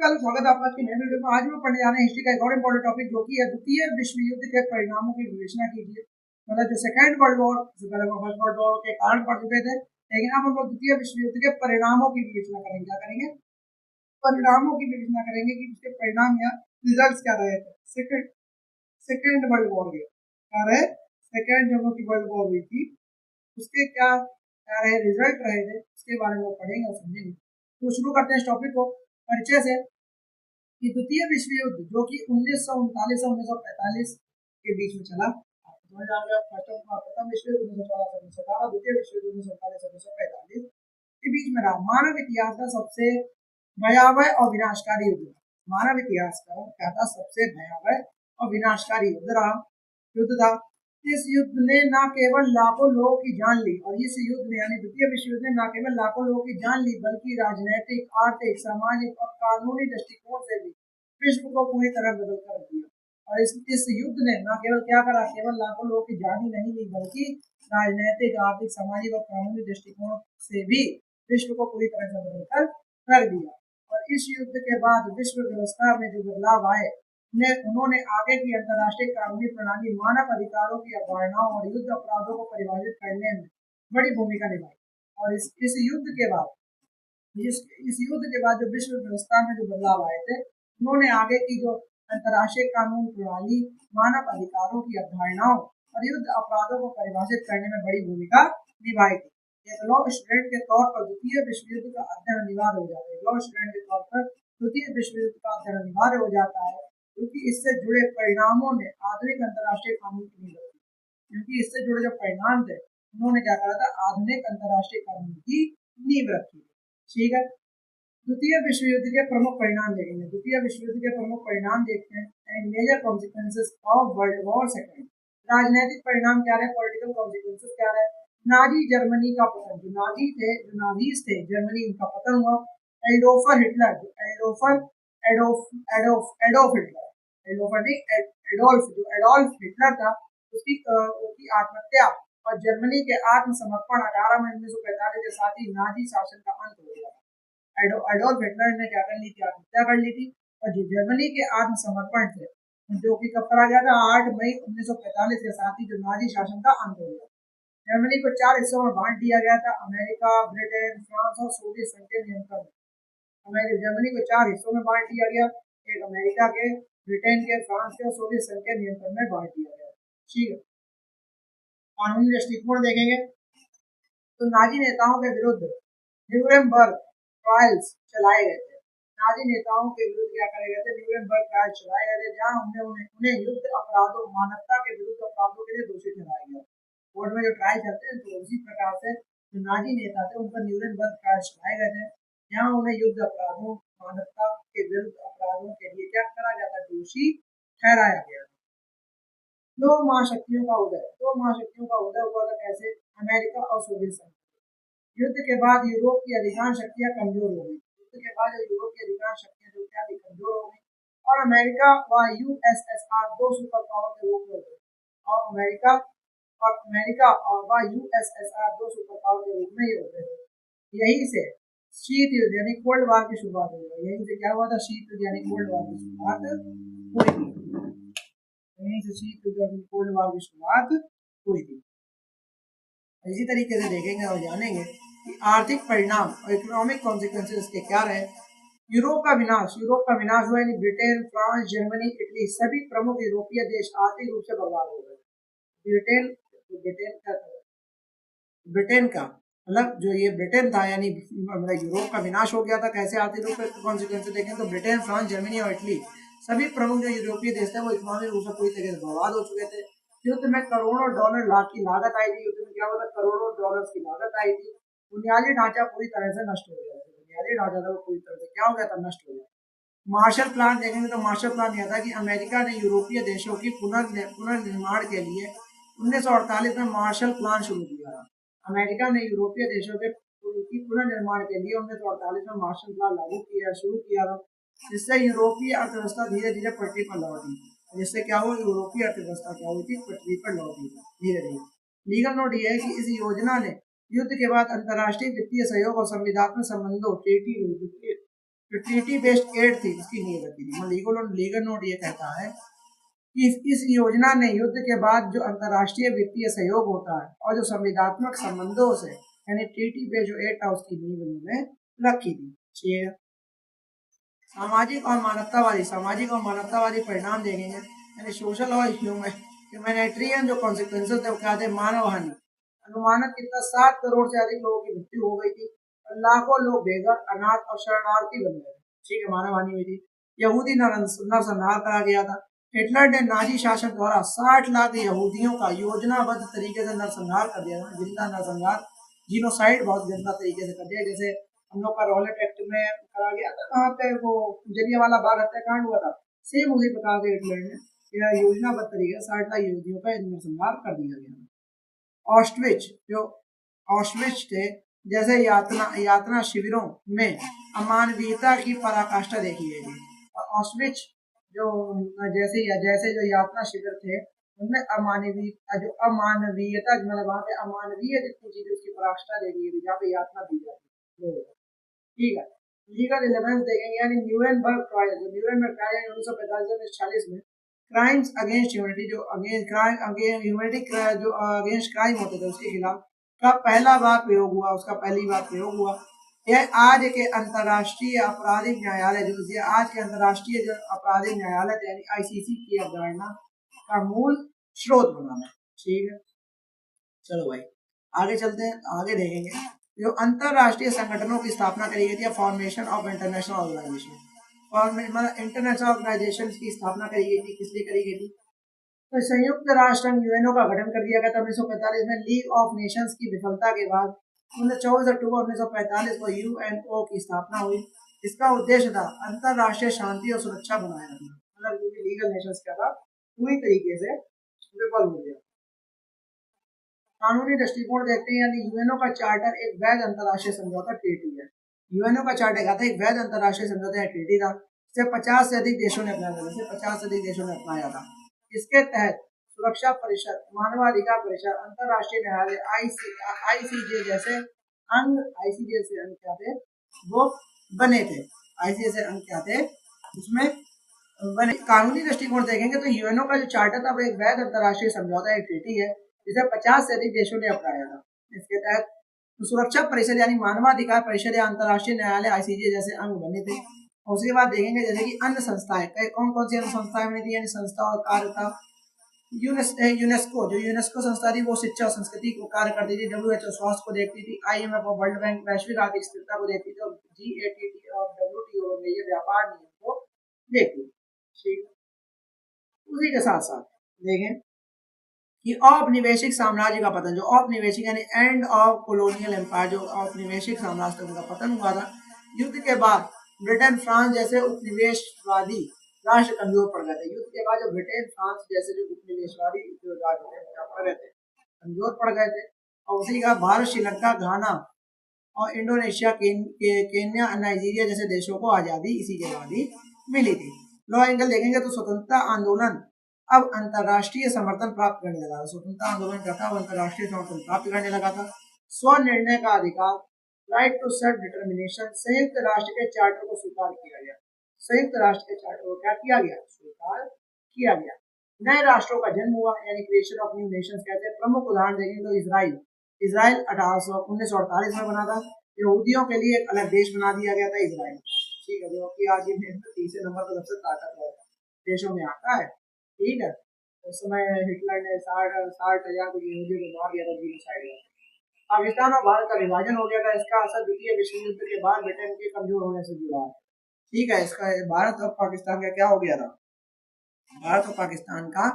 का स्वागत है आपका आज की नए वीडियो में। आज हम पढ़ने जा रहे हैं हिस्ट्री का एक और इम्पोर्टेंट टॉपिक जो कि है द्वितीय विश्व युद्ध के परिणामों की विवेचना कीजिए। मतलब जो सेकेंड वर्ल्ड वॉर, इससे पहले हम फर्स्ट वर्ल्ड वॉर के कारण पढ़ चुके थे, लेकिन अब हम लोग द्वितीय विश्व युद्ध के परिणामों की विवेचना करेंगे। क्या करेंगे? परिणामों की विवेचना करेंगे कि उसके परिणाम या रिजल्ट क्या रहे थे सेकेंड वर्ल्ड वॉर के। क्या रहे? सेकेंड जब की वर्ल्ड वॉर हुई थी उसके क्या क्या रहे, रिजल्ट रहे थे, उसके बारे में पढ़ेंगे और समझेंगे। तो शुरू करते हैं इस टॉपिक को परिचय से कि द्वितीय विश्व युद्ध जो कि 1939 से 1945 के बीच में चला। प्रथम विश्व युद्ध 1914 द्वितीय विश्व युद्ध 1939 से 1945 के बीच में रहा। मानव इतिहास का सबसे भयावह और विनाशकारी युद्ध। मानव इतिहास का क्या था? सबसे भयावह और विनाशकारी युद्ध था। इस युद्ध ने न केवल लाखों लोगों की जान ली, और इस युद्ध ने यानी द्वितीय विश्व युद्ध ने न केवल लाखों लोगों की जान ली बल्कि राजनीतिक, आर्थिक, सामाजिक और कानूनी दृष्टिकोण से भी विश्व को पूरी तरह बदल कर रख दिया। और इस युद्ध ने न केवल क्या करा, केवल लाखों लोगों की जान ही नहीं ली बल्कि राजनीतिक, आर्थिक, सामाजिक और कानूनी दृष्टिकोण से भी विश्व को पूरी तरह से बदल कर रख दिया। और इस युद्ध के बाद विश्व व्यवस्था में जो बदलाव आए उन्होंने आगे की अंतर्राष्ट्रीय कानूनी प्रणाली, मानव अधिकारों की अवधारणाओं और युद्ध अपराधों को परिभाषित करने में बड़ी भूमिका निभाई। और इस युद्ध के बाद इस युद्ध के बाद जो विश्व व्यवस्था में जो बदलाव आए थे उन्होंने आगे की जो अंतर्राष्ट्रीय कानून प्रणाली, मानव अधिकारों की अवधारणाओं और युद्ध अपराधों को परिभाषित करने में बड़ी भूमिका निभाई थी। एक लॉ स्टूडेंट के तौर पर द्वितीय विश्व युद्ध का अध्ययन अनिवार्य हो जाता है। लॉ स्टूडेंट के तौर पर द्वितीय विश्व युद्ध का अध्ययन अनिवार्य हो जाता है क्योंकि इससे जुड़े परिणामों ने आधुनिक अंतर्राष्ट्रीय कानून की नींव रखी। क्योंकि इससे जुड़े जो परिणाम थे उन्होंने क्या करा था? आधुनिक अंतर्राष्ट्रीय कानून की नींव रखी। ठीक है, द्वितीय विश्व युद्ध के प्रमुख परिणाम देखेंगे। द्वितीय विश्व युद्ध के प्रमुख परिणाम देखते हैं। Major consequences of world war second. राजनीतिक परिणाम क्या रहे? पॉलिटिकल कॉन्सिक्वेंसेस क्या रहे? नाजी जर्मनी का पतन। जो नाजीज थे जर्मनी, उनका पतन हुआ। एडोल्फ हिटलर, एडोल्फ हिटलर था, उसकी आत्महत्या और जर्मनी के आत्मसमर्पण 18 मई 1945 के साथ ही नाजी शासन का अंत हो गया। एडोल्फ हिटलर ने क्या कर ली थी? आत्महत्या कर ली थी। और जो जर्मनी के आत्मसमर्पण थे जो कि कब करा गया था? 8 मई 1945 के साथ ही जो नाजी शासन का अंत हो गया। जर्मनी को 4 हिस्सों में बांट दिया गया था। अमेरिका, ब्रिटेन, फ्रांस और सोवियत संघ के नियंत्रण। जर्मनी को 4 हिस्सों में बांट दिया गया। एक अमेरिका के, ब्रिटेन के, फ्रांस के और सोवियत संघ के नियंत्रण में बांट दिया गया। ठीक है, कानूनी दृष्टिकोण देखेंगे तो नाजी नेताओं के विरुद्ध न्यूरेमबर्ग ट्रायल्स चलाए गए थे। नाजी नेताओं के विरुद्ध क्या करे गए थे? न्यूरेमबर्ग ट्रायल्स चलाए गए थे, जहां उन्हें युद्ध अपराधों, मानवता के विरुद्ध अपराधों के लिए दोषी ठहराया गया। कोर्ट में जो ट्रायल चलते हैं तो उसी प्रकार से जो नाजी नेता थे उन पर न्यूरेमबर्ग ट्रायल्स चलाए गए थे, जहां उन्हें युद्ध अपराधों, मानवता के विरुद्ध अपराधों के लिए क्या करा गया था? दोषी ठहराया गया। दो महाशक्तियों का उदय हुआ था। कैसे? अमेरिका और सोवियत संघ। युद्ध के बाद यूरोप की अधिकांश शक्तियां कमजोर हो गई। युद्ध के बाद यूरोप की अधिकांश शक्तियां जो क्या थी? कमजोर हो गई। और अमेरिका व यूएसएसआर दो सुपर पावर के रूप में उभरे। और अमेरिका और यूएसएसआर दो सुपर पावर के रूप में ये उभरे थे। यही से शीत युद्ध यानी कोल्ड वार की शुरुआत हुई। यही से क्या हुआ था? शीत युद्ध यानी कोल्ड वार की शुरुआत हुई थी। यही से शीत युद्ध यानी कोल्ड वार की शुरुआत हुई थी। इसी तरीके से देखेंगे और जानेंगे कि आर्थिक परिणाम और इकोनॉमिक कॉन्सिक्वेंसेस इसके क्या रहे। यूरोप का विनाश हुआ यानी ब्रिटेन, फ्रांस, जर्मनी, इटली सभी प्रमुख यूरोपीय देश आर्थिक रूप से बर्बाद हो गए। ब्रिटेन का मतलब जो ये ब्रिटेन था यानी यूरोप का विनाश हो गया था। कैसे आर्थिक रूप से कॉन्सिक्वेंसेस देखें तो ब्रिटेन, फ्रांस, जर्मनी और इटली सभी प्रमुख जो यूरोपीय देश थे वो इकोनॉमिक रूप से पूरी तरह से बर्बाद हो चुके थे। युद्ध में करोड़ों डॉलर की लागत आई थी। युद्ध में क्या होता? करोड़ों डॉलर की लागत आई थी। बुनियादी ढांचा पूरी तरह से नष्ट हो गया था। बुनियादी ढांचा था वो पूरी तरह से क्या हो गया था? नष्ट हो गया। मार्शल प्लान देखेंगे तो मार्शल प्लान यह था कि अमेरिका ने यूरोपीय देशों की पुनर्निर्माण के लिए 1948 में मार्शल प्लान शुरू किया। अमेरिका ने यूरोपीय देशों के पुनर्निर्माण के लिए 1948 में मार्शल प्लान शुरू किया था, जिससे यूरोपीय अर्थव्यवस्था धीरे धीरे पटरी पर लौटी। जिससे क्या हुआ? यूरोपीय अर्थव्यवस्था क्या हुई थी? पटरी पर लौटी धीरे धीरे। लीगल नोट यह है कि इस योजना ने युद्ध के बाद अंतर्राष्ट्रीय वित्तीय सहयोग और संविधात्मक संबंधों जो ट्रीटी बेस्ड एड थी उसकी नींव रखी थी। लीगल नोट ये कहता है कि इस योजना ने युद्ध के बाद जो अंतर्राष्ट्रीय वित्तीय सहयोग होता है और जो संविदात्मक संबंधों से यानी ट्रीटी पे जो एड था उसकी नींव उन्होंने रखी थी। ठीक है, सामाजिक और मानवतावादी परिणाम देखेंगे यानी सोशल और ह्यूमैनिटेरियन जो कॉन्सिक्वेंसेस थे वो क्या थे, मानव हानि। अनुमानित कितना 7 करोड़ से अधिक लोगों की मृत्यु हो गई थी और लाखों लोग बेघर, अनाथ और शरणार्थी बन गए। ठीक है, मानव हानि हुई थी। यहूदी नरसंहार करा गया था। हिटलर ने नाजी शासन द्वारा 60 लाख यहूदियों का योजनाबद्ध तरीके से नरसंहार कर दिया था। जिंदा नरसंहार, जीनोसाइड बहुत गंदा तरीके से कर दिया। जैसे हम लोग का रॉलेट एक्ट में करा गया था, कहाँ पे वो जलियांवाला बाग हत्याकांड हुआ था, सेम उसी प्रकार से हिटलर ने यह योजनाबद्ध तरीके से 60 लाख यहूदियों का नरसंहार कर दिया गया। ऑस्ट्रिच थे जैसे यातना शिविरों में अमानवीयता की पराकाष्ठा देखी गई थी। और ऑस्ट्रिच जो जैसे जो यातना शिविर थे उनमें अमानवीयता मतलब वहाँ पे अमानवीय जितनी चीजें उसकी पराकाष्ठा देखी गई थी, जहाँ पे यातना दी जाती। ठीक है, लीगल रिलेवेंस देखेंगे यानी न्यूरेनबर्ग ट्रायल, जो न्यूरेनबर्ग ट्रायल 1945 में क्राइम्स अगेंस्ट ह्यूमैनिटी, जो अगेंस्ट क्राइम होते थे उसके खिलाफ का पहला बार प्रयोग हुआ, उसका पहली बार प्रयोग हुआ। यह आज के अंतर्राष्ट्रीय आपराधिक न्यायालय जो आज के अंतर्राष्ट्रीय जो आपराधिक न्यायालय यानी आईसीसी की अवधारणा का मूल स्रोत बना है। ठीक है, चलो भाई आगे चलते हैं, आगे देखेंगे जो अंतरराष्ट्रीय संगठनों की स्थापना करी गई थी, फॉर्मेशन ऑफ इंटरनेशनल ऑर्गेनाइजेशन। मतलब इंटरनेशनल ऑर्गेनाइजेशन की स्थापना करी गई थी, किस लिए करी गई थी? तो संयुक्त राष्ट्र यूएनओ का गठन कर दिया गया था 1945 में। लीग ऑफ नेशंस की विफलता के बाद 24 अक्टूबर 1945 को यूएनओ की स्थापना हुई। इसका उद्देश्य था अंतरराष्ट्रीय शांति और सुरक्षा बनाए रखना। मतलब लीगल नेशंस क्या था, पूरी तरीके से विफल हो गया। कानूनी दृष्टिकोण देखते हैं यानी यूएनओ का चार्टर एक वैध अंतर्राष्ट्रीय समझौता ट्रीटी है। यूएनओ का चार्टर क्या था, एक वैध अंतर्राष्ट्रीय समझौता ट्रीटी था। इसे 50 से अधिक देशों ने अपनाया था, 50 से अधिक देशों ने अपनाया था। इसके तहत सुरक्षा परिषद, मानवाधिकार परिषद, अंतर्राष्ट्रीय न्यायालय आईसीजे जैसे अंग क्या थे, वो बने थे। आईसीजे से अंग क्या थे उसमें बने। कानूनी दृष्टिकोण देखेंगे तो यूएनओ का जो चार्टर था वो एक वैध अंतर्राष्ट्रीय समझौता ट्रीटी है जिसे 50 से अधिक देशों ने अपनाया था। इसके तहत सुरक्षा परिषद यानी मानवाधिकार परिषद या अंतर्राष्ट्रीय न्यायालय आईसीजे जैसे अंग बने थे। उसके बाद देखेंगे जैसे कि अन्य संस्थाएं, कौन कौन सी अन्य संस्थाएं बनी थी यानी संस्था और कार्य था। यूनेस्को, जो यूनेस्को संस्था थी वो शिक्षा और संस्कृति को कार्य करती थी। डब्ल्यूएचओ स्वास्थ्य को देखती थी। आईएमएफ और वर्ल्ड बैंक वैश्विक आर्थिक स्थिरता को देखती थी। और जीएटीटी और डब्ल्यूटीओ ये व्यापार नियम को देखती थी। ठीक, उसी के साथ साथ देखें कि औपनिवेशिक साम्राज्य का पतन, जो औपनिवेशिक यानी एंड ऑफ कॉलोनियल एम्पायर, जो औपनिवेशिक साम्राज्य का पतन हुआ था युद्ध के बाद। ब्रिटेन, फ्रांस जैसे उपनिवेशवादी राष्ट्र कमजोर पड़ गए थे। युद्ध के बाद जो ब्रिटेन, फ्रांस जैसे जो उपनिवेशवादी जो राष्ट्र पड़ गए थे, कमजोर पड़ गए थे। और उसी का भारत, श्रीलंका, घाना और इंडोनेशिया, केन्या, नाइजीरिया जैसे देशों को आजादी इसी के बाद ही मिली थी। लॉ एंगल देखेंगे तो स्वतंत्रता आंदोलन अब अंतरराष्ट्रीय समर्थन प्राप्त करने लगा था। स्वतंत्रता आंदोलन क्या था, अंतरराष्ट्रीय समर्थन प्राप्त करने लगा था। स्वनिर्णय का अधिकार, राइट टू सेल्फ डिटर्मिनेशन, संयुक्त राष्ट्र के चार्टर को स्वीकार किया गया। संयुक्त राष्ट्र के चार्टर को क्या किया गया, स्वीकार किया गया। नए राष्ट्रों का जन्म हुआ यानी क्रिएशन ऑफ न्यू नेशंस कहते हैं। प्रमुख उदाहरण देखेंगे तो इसराइल 1948 में बना था। यहूदियों के लिए एक अलग देश बना दिया गया था इसराइल। ठीक है, जो कि आज तीसरे नंबर पर सबसे ताकतवर देशों में आता है। ठीक है, उस समय हिटलर ने 60,000 यहूदियों को मार दिया था जीनोसाइड में। पाकिस्तान और भारत का विभाजन हो गया था। इसका असर द्वितीय विश्व युद्ध के बाद ब्रिटेन के कमजोर होने से जुड़ा है। ठीक है, इसका भारत और पाकिस्तान का क्या हो गया था, भारत और पाकिस्तान का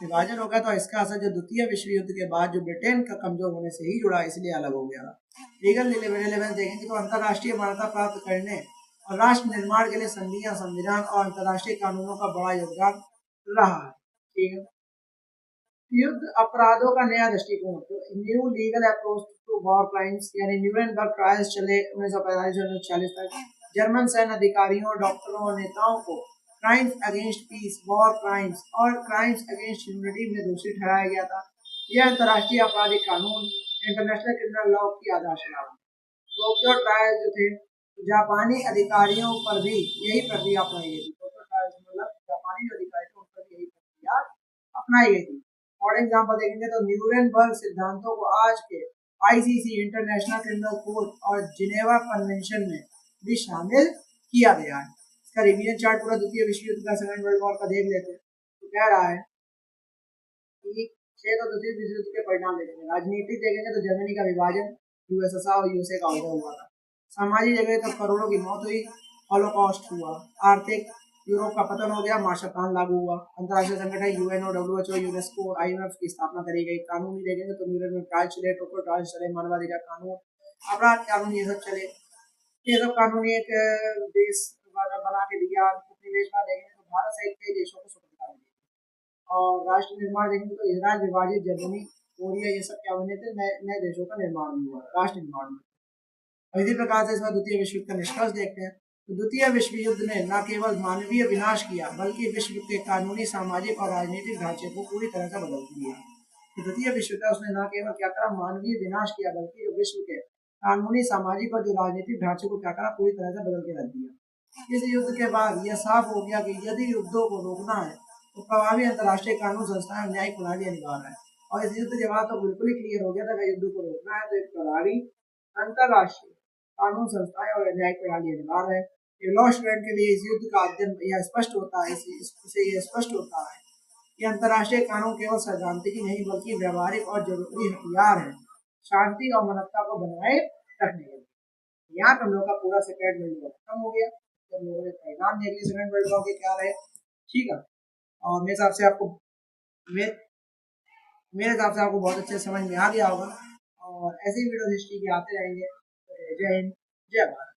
विभाजन हो गया तो इसका असर जो द्वितीय विश्व युद्ध के बाद जो ब्रिटेन का कमजोर होने से ही जुड़ा, इसलिए अलग हो गया था। लीगल रिलेवेंस देखेंगे तो अंतरराष्ट्रीय मान्यता प्राप्त करने और राष्ट्र निर्माण के लिए संधियां, संविधान और अंतरराष्ट्रीय कानूनों का बड़ा योगदान रहा है। ठीक है, युद्ध अपराधों का नया दृष्टिकोण, new legal approach to war crimes यानी न्यूरेनबर्ग ट्रायल्स चले 1945 से 1946 तक। जर्मन सैन्य अधिकारियों, डॉक्टरों और नेताओं को crimes against peace, war crimes और क्राइम्स अगेंस्ट ह्यूमैनिटी में दोषी ठहराया गया था। यह अंतर्राष्ट्रीय आपराधिक कानून इंटरनेशनल क्रिमिनल लॉ की आधारशिला। टोक्यो ट्रायल जो थे जापानी अधिकारियों पर भी यही प्रक्रिया अपनाई गई थी। मतलब जापानी जो अधिकारी थे उन पर भी यही प्रक्रिया अपनाई गई थी। और एग्जाम्पल देखेंगे तो न्यूरेनबर्ग सिद्धांतों को आज के आईसीसी इंटरनेशनल क्रिमिनल कोर्ट और जिनेवा कन्वेंशन में भी शामिल किया गया है। इसका रिवीजन चार्ट पूरा द्वितीय विश्व युद्ध का, सेकेंड वर्ल्ड वॉर का देख लेते हैं। तो कह रहा है कि तो द्वितीय विश्व युद्ध के परिणाम देखेंगे। राजनीतिक देखेंगे तो जर्मनी का विभाजन, यूएसएसआर और यूएसए का अलग हुआ था। सामाजिक जगह तो करोड़ों की मौत हुई, हॉलोकॉस्ट हुआ। आर्थिक, यूरोप का पतन हो गया, मार्शल प्लान लागू हुआ। अंतर्राष्ट्रीय संगठन यूएनओ, डब्ल्यूएचओ, यूनेस्को, आईएमएफ की स्थापना करी गई। कानूनी देखेंगे तो न्यूयॉर्क में ट्रायल चले, टोक्यो ट्रायल चले, मानवाधिकार कानून, अपराध कानून, ये सब चले। ये सब कानूनी एक देश बना के दिया। उपनिवेशवाद देखेंगे तो भारत सहित कई देशों को स्वतंत्रता मिली। और राष्ट्र निर्माण देखेंगे तो इसराइल विभाजित, जर्मनी, कोरिया, ये सब क्या बने थे, नए नए देशों का निर्माण भी हुआ राष्ट्र निर्माण में। और इसी प्रकार से इसमें द्वितीय विश्व युद्ध का निष्कर्ष देखते हैं। तो द्वितीय विश्व युद्ध ने न केवल मानवीय विनाश किया बल्कि विश्व के कानूनी, सामाजिक और राजनीतिक ढांचे को पूरी तरह से बदल दिया। तो द्वितीय विश्व युद्ध उसने न केवल क्या करा, मानवीय विनाश किया, बल्कि जो विश्व के कानूनी, सामाजिक और जो राजनीतिक ढांचे को क्या करा, पूरी तरह से बदल के रख दिया। इस युद्ध के बाद यह साफ हो गया कि यदि युद्धों को रोकना है तो प्रभावी अंतर्राष्ट्रीय कानून संस्थाएं और न्यायिक प्रणाली अनिवार्य है। और इस युद्ध के बाद तो बिल्कुल ही क्लियर हो गया था कि युद्ध को रोकना है तो एक प्रभावी अंतर्राष्ट्रीय कानून संस्थाएं और न्यायिक प्रणाली अनिवार्य है। लॉ स्टूडेंट के लिए इस युद्ध का अध्ययन यह स्पष्ट होता है, इससे यह स्पष्ट होता है कि अंतर्राष्ट्रीय कानून केवल सैद्धांतिक ही नहीं बल्कि व्यवहारिक और जरूरी हथियार है शांति और मानवता को बनाए रखने के लिए। यहाँ पे हम लोग का पूरा सेकेंड वर्ल्ड वॉर खत्म हो गया। तो हम लोगों ने परिणाम देख लिए सेकेंड वर्ल्ड वॉर के क्या रहे, ठीक है। और मेरे हिसाब से आपको मेरे हिसाब से आपको बहुत अच्छे समझ में आ गया होगा। और ऐसे ही वीडियो हिस्ट्री के आते रहेंगे। जय हिंद, जय भारत।